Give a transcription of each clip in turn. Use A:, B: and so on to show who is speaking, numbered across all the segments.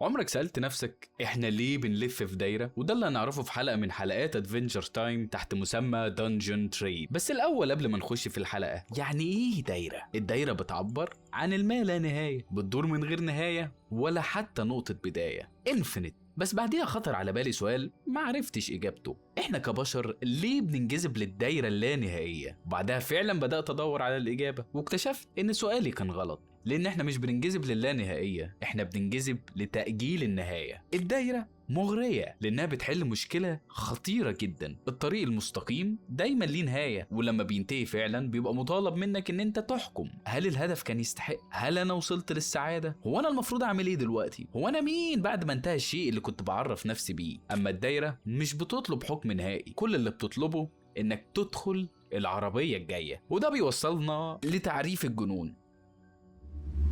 A: عمرك سألت نفسك احنا ليه بنلف في دايرة؟ وده اللي هنعرفه في حلقة من حلقات ادفنتشر تايم تحت مسمى دنجن تريد. بس الأول قبل ما نخش في الحلقة، يعني ايه دايرة؟ الدايرة بتعبر عن الما لا نهاية، بتدور من غير نهاية ولا حتى نقطة بداية، انفينيت. بس بعديها خطر على بالي سؤال ما عرفتش إجابته، إحنا كبشر ليه بننجذب للدايرة اللانهائية؟ وبعدها فعلا بدأت أدور على الإجابة واكتشفت إن سؤالي كان غلط، لأن إحنا مش بننجذب للانهائية، إحنا بننجذب لتأجيل النهاية. الدايرة مغرية لأنها بتحل مشكلة خطيرة جدا، الطريق المستقيم دايما ليه نهاية، ولما بينتهي فعلا بيبقى مطالب منك إن أنت تحكم هل الهدف كان يستحق؟ هل أنا وصلت للسعادة؟ هو أنا المفروض أعمل إيه دلوقتي؟ هو أنا مين بعد ما انتهى الشيء اللي كنت بعرف نفسي بيه؟ أما الدايرة مش بتطلب حكم نهائي، كل اللي بتطلبه إنك تدخل العربية الجاية. وده بيوصلنا لتعريف الجنون.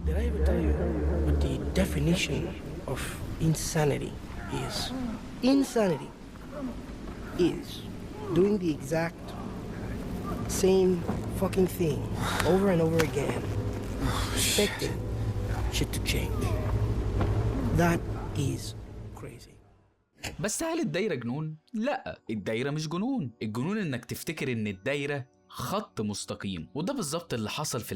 B: Did I ever tell you what the definition of insanity is? Insanity is doing the exact same fucking thing over and over again, expecting shit to change. That is crazy.
A: بس هل الدايرة جنون؟ لا، الدايرة مش جنون. الجنون انك تفتكر ان الدايرة خط مستقيم، وده بالظبط اللي حصل في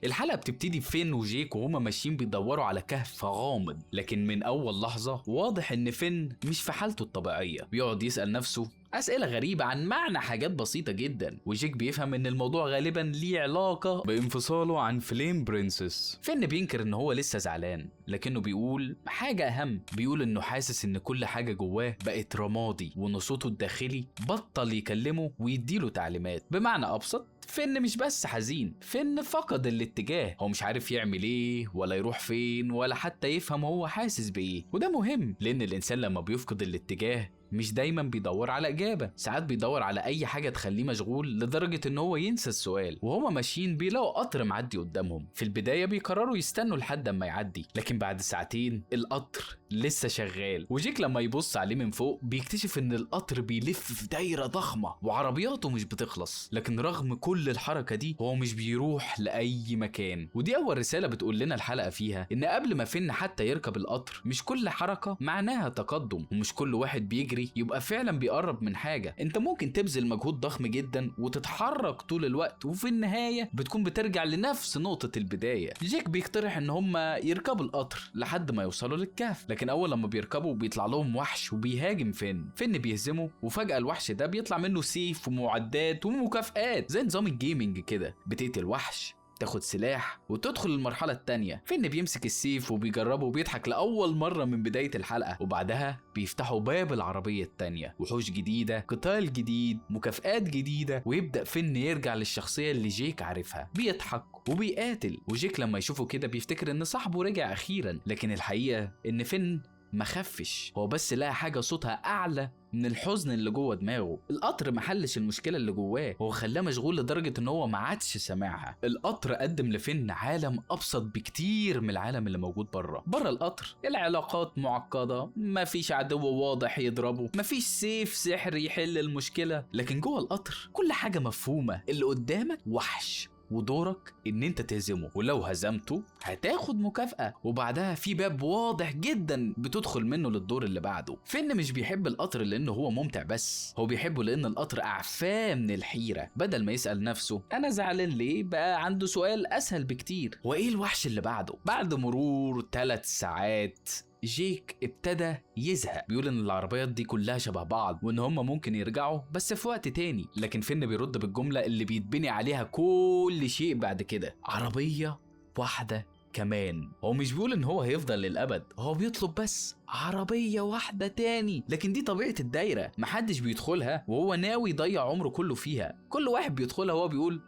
A: الحلقة بتبتدي بفين وجيك وهما ماشيين بيدوروا على كهف غامض، لكن من اول لحظة واضح ان فين مش في حالته الطبيعية، بيقعد يسأل نفسه أسئلة غريبة عن معنى حاجات بسيطة جدا، وجيك بيفهم إن الموضوع غالبا ليه علاقة بانفصاله عن فليم برنسس. فين بينكر إن هو لسه زعلان، لكنه بيقول حاجة أهم، بيقول إنه حاسس إن كل حاجة جواه بقت رمادي، وإن صوته الداخلي بطل يكلمه ويديله تعليمات. بمعنى أبسط، فين مش بس حزين، فين فقد الاتجاه، هو مش عارف يعمل ايه ولا يروح فين ولا حتى يفهم هو حاسس بايه. وده مهم لان الانسان لما بيفقد الاتجاه مش دايما بيدور على اجابه، ساعات بيدور على اي حاجه تخليه مشغول لدرجه ان هو ينسى السؤال. وهما ماشيين بيلاقوا قطر معدي قدامهم، في البدايه بيقرروا يستنوا لحد ما يعدي، لكن بعد ساعتين القطر لسه شغال، وجيك لما يبص عليه من فوق بيكتشف ان القطر بيلف في دايره ضخمه وعربياته مش بتخلص، لكن رغم كل الحركه دي هو مش بيروح لاي مكان. ودي اول رساله بتقول لنا الحلقه فيها، ان قبل ما فين حتى يركب القطر مش كل حركه معناها تقدم، ومش كل واحد بيجري يبقى فعلا بيقرب من حاجه. انت ممكن تبذل مجهود ضخم جدا وتتحرك طول الوقت، وفي النهايه بتكون بترجع لنفس نقطه البدايه. جيك بيقترح ان هم يركبوا القطر لحد ما يوصلوا للكهف، لكن اول لما بيركبوا بيطلع لهم وحش وبيهاجم فين بيهزمه، وفجاه الوحش ده بيطلع منه سيف ومعدات ومكافآت زي نظام الجيمنج كده، بتقتل وحش تاخد سلاح وتدخل المرحلة التانية. فين بيمسك السيف وبيجربه وبيضحك لأول مرة من بداية الحلقة، وبعدها بيفتحوا باب العربية التانية، وحوش جديدة، قتال جديد، مكافآت جديدة، ويبدأ فين يرجع للشخصية اللي جيك عارفها، بيضحك وبيقاتل. وجيك لما يشوفه كده بيفتكر ان صاحبه رجع أخيرا، لكن الحقيقة ان فين ما خفش، هو بس لقى حاجة صوتها أعلى من الحزن اللي جوه دماغه. القطر محلش المشكلة اللي جواه، هو خلاه مشغول لدرجة ان هو ما عادش سامعها. القطر قدم لفين عالم ابسط بكتير من العالم اللي موجود بره القطر. العلاقات معقدة، مفيش عدو واضح يضربه، مفيش سيف سحر يحل المشكلة، لكن جوه القطر كل حاجة مفهومة، اللي قدامك وحش ودورك ان انت تهزمه، ولو هزمته هتاخد مكافأة، وبعدها في باب واضح جدا بتدخل منه للدور اللي بعده. فين مش بيحب القطر لانه هو ممتع، بس هو بيحبه لان القطر اعفاه من الحيرة. بدل ما يسأل نفسه انا زعلان ليه، بقى عنده سؤال اسهل بكتير، وايه الوحش اللي بعده؟ بعد مرور 3 ساعات جيك ابتدى يزهق، بيقول ان العربيات دي كلها شبه بعض وان هم ممكن يرجعوا بس في وقت تاني، لكن فين بيرد بالجملة اللي بيتبني عليها كل شيء بعد كده، عربية واحدة كمان. هو مش بيقول ان هو هيفضل للأبد، هو بيطلب بس عربية واحدة تاني، لكن دي طبيعة الدايرة، محدش بيدخلها وهو ناوي يضيع عمره كله فيها. كل واحد بيدخلها وهو بيقول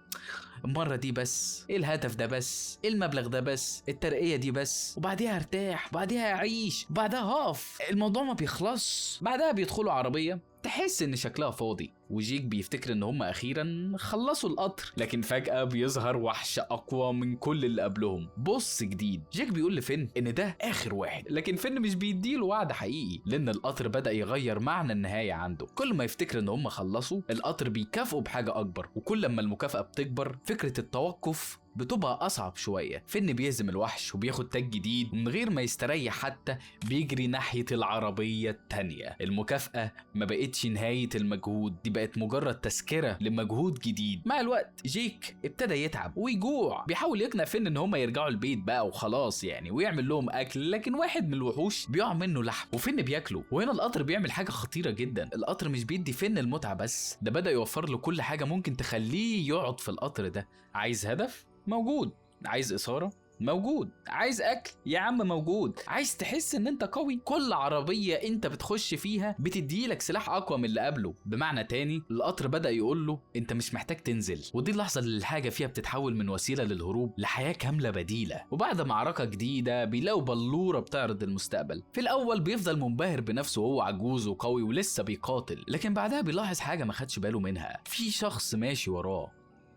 A: المرة دي بس، ايه الهدف ده بس، ايه المبلغ ده بس، الترقية دي بس، وبعديها ارتاح، بعديها اعيش، بعدها هقف، الموضوع ما بيخلص. بعدها بيدخلوا عربية تحس ان شكلها فاضي، وجيك بيفتكر ان هم اخيرا خلصوا القطر، لكن فجأة بيظهر وحش اقوى من كل اللي قبلهم، بص جديد. جيك بيقول لفين ان ده اخر واحد، لكن فين مش بيديله وعد حقيقي، لان القطر بدأ يغير معنى النهاية عنده. كل ما يفتكر ان هم خلصوا القطر بيكافئوا بحاجة اكبر، وكل ما المكافأة بتكبر فكرة التوقف بتبقى أصعب شوية. فين بيهزم الوحش وبياخد تاج جديد، ومن غير ما يستريح حتى بيجري ناحية العربية التانية. المكافأة ما بقتش نهاية المجهود، دي بقت مجرد تذكرة لمجهود جديد. مع الوقت جيك ابتدى يتعب ويجوع، بيحاول يقنع فين ان هم يرجعوا البيت بقى وخلاص يعني، ويعمل لهم أكل، لكن واحد من الوحوش بيقع منه لحم وفين بياكله. وهنا القطر بيعمل حاجة خطيرة جدا، القطر مش بيدي فين المتعة بس، ده بدأ يوفر له كل حاجة ممكن تخليه يقعد في القطر ده. عايز هدف؟ موجود. عايز إثارة؟ موجود. عايز أكل؟ يا عم موجود. عايز تحس إن أنت قوي؟ كل عربية أنت بتخش فيها بتديلك سلاح أقوى من اللي قبله. بمعنى تاني القطر بدأ يقول له أنت مش محتاج تنزل، ودي اللحظة اللي الحاجة فيها بتتحول من وسيلة للهروب لحياة كاملة بديلة. وبعد معركة جديدة بيلاقوا بلورة بتعرض المستقبل. في الأول بيفضل منبهر بنفسه وهو عجوز وقوي ولسه بيقاتل، لكن بعدها بيلاحظ حاجة ما خدش باله منها، في شخص ماشي وراه.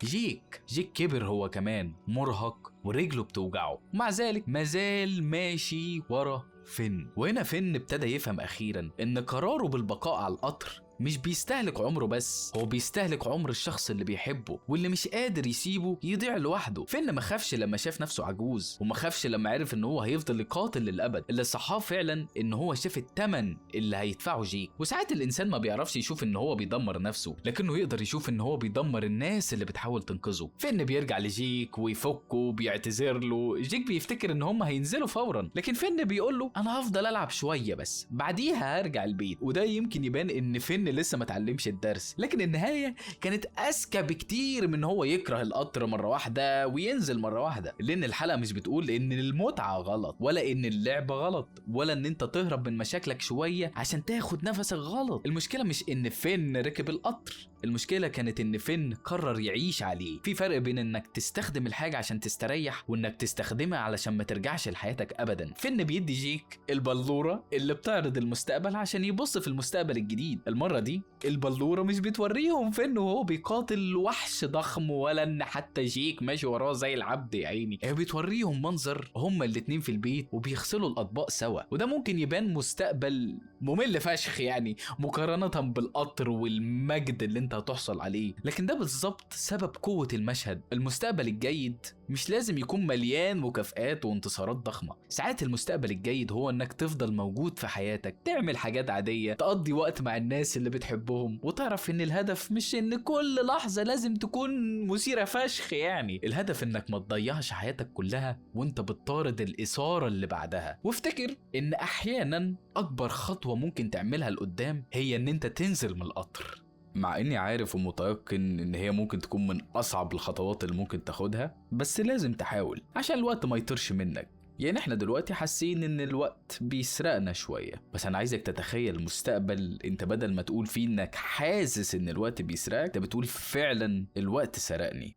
A: جيك كبر هو كمان، مرهق ورجله بتوجعه، ومع ذلك مازال ماشي ورا فين. وهنا فين ابتدى يفهم أخيرا إن قراره بالبقاء على القطر مش بيستهلك عمره بس، هو بيستهلك عمر الشخص اللي بيحبه واللي مش قادر يسيبه يضيع لوحده. فين ما خافش لما شاف نفسه عجوز، وما خافش لما عرف ان هو هيفضل يقاتل للابد. اللي صحاه فعلا ان هو شاف الثمن اللي هيدفعه جيك. وساعات الانسان ما بيعرفش يشوف ان هو بيدمر نفسه، لكنه يقدر يشوف ان هو بيدمر الناس اللي بتحاول تنقذه. فين بيرجع لجيك ويفكه وبيعتذر له. جيك بيفتكر ان هم هينزلوا فورا، لكن فين بيقول له انا هفضل العب شويه بس بعديها هرجع البيت. وده يمكن يبان ان فين لسه ما اتعلمش الدرس، لكن النهايه كانت اذكى بكتير من هو يكره القطر مره واحده وينزل مره واحده. لان الحلقه مش بتقول ان المتعه غلط، ولا ان اللعبه غلط، ولا ان انت تهرب من مشاكلك شويه عشان تاخد نفسك غلط. المشكله مش ان فين ركب القطر، المشكله كانت ان فين قرر يعيش عليه. في فرق بين انك تستخدم الحاجه عشان تستريح وانك تستخدمها علشان ما ترجعش لحياتك ابدا. فين بيدي جيك البلوره اللي بتعرض المستقبل عشان يبص في المستقبل الجديد. المره دي البلوره مش بتوريهم فين وهو بيقاتل وحش ضخم، ولا ان حتى جيك ماشي وراه زي العبد يا عيني، هي بتوريهم منظر هما الاتنين في البيت وبيغسلوا الاطباق سوا. وده ممكن يبان مستقبل ممل فشخ يعني مقارنه بالقطر والمجد اللي انت هتحصل عليه، لكن ده بالظبط سبب قوه المشهد. المستقبل الجيد مش لازم يكون مليان مكافآت وانتصارات ضخمه، ساعات المستقبل الجيد هو انك تفضل موجود في حياتك، تعمل حاجات عاديه، تقضي وقت مع الناس اللي بتحبهم، وتعرف ان الهدف مش ان كل لحظه لازم تكون مثيره فشخ يعني. الهدف انك ما تضيعش حياتك كلها وانت بتطارد الاثاره اللي بعدها. وافتكر ان احيانا اكبر خطوه ممكن تعملها لقدام هي ان انت تنزل من القطر، مع اني عارف ومتيقن ان هي ممكن تكون من اصعب الخطوات اللي ممكن تاخدها، بس لازم تحاول عشان الوقت ما يطيرش منك. يعني احنا دلوقتي حاسين ان الوقت بيسرقنا شوية، بس انا عايزك تتخيل المستقبل انت بدل ما تقول فيه انك حاسس ان الوقت بيسرقك، انت بتقول فعلا الوقت سرقني.